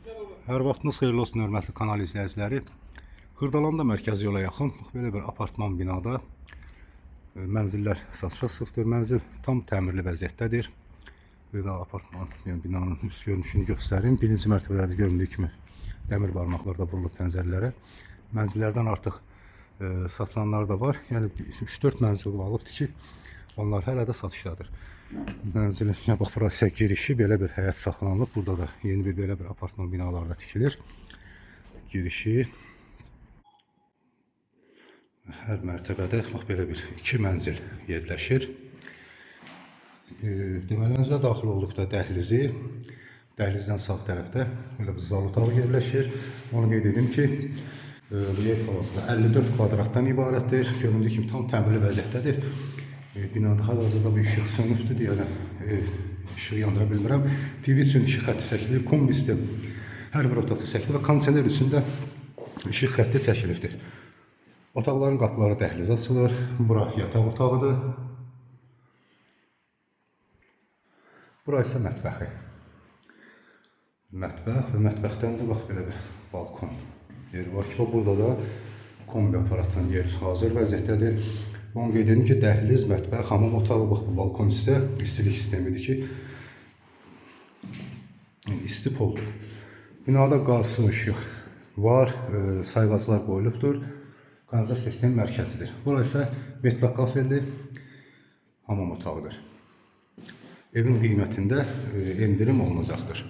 Hər vaxtınız xeyirli olsun, hörmətli kanal izləyiciləri. Xırdalanda mərkəzi yola yaxın belə bir apartman binada mənzillər satışa çıxıbdır. Mənzil tam təmirli vəziyyətdədir. Bir də apartman, yəni binanın üst görünüşünü göstərim. Birinci mərtəbələrdə göründüyü kimi dəmir barmaqlarda vurulub pəncərələrə. Mənzillərdən artıq satılanlar da var. Yəni 3-4 mənzil qalıbdır ki, onlar hələ də satışdadır. Mənzilin, bax, burası girişi, belə bir həyət saxlanılıb. Burada da yeni bir belə bir apartman binalarda tikilir. Girişi. Hər mərtəbədə bax belə bir 2 mənzil yerləşir. Deməli, mənzilə daxil olduqda dəhlizi, dəhlizdən sağ tərəfdə belə bir zal otağı yerləşir. Onu qeyd edim ki, bu yer palazda 54 kvadratdan ibarətdir. Göründüyü kimi tam təmirli vəziyyətdədir. Binada hal-hazırda bir işıq sönübdür, deyərəm, işığı yandıra bilmirəm. TV üçün işıq xətti çəkilir, kombi sistem hər bir otaqda çəkilir və kondisioner üçün də işıq xətti çəkilibdir. Otaqların qapıları dəhliz açılır. Bura yataq otağıdır. Bura isə mətbəxi. Mətbəx və mətbəxdən də bax belə bir balkon yeri var ki, burada da kombi aparatının yeri hazır vəziyyətdədir. Onu qeyd edim ki, dəhliz, mətbəx, hamam otağı, bax, bu balkon isə istilik sistemidir ki, isti poldur. Binada qaz, su, işıq var, sayğaclar qoyulubdur. Kanalizasiya sistemi mərkəzidir. Bura isə metlaq kafelli hamam otağıdır. Evin qiymətində endirim olunacaqdır.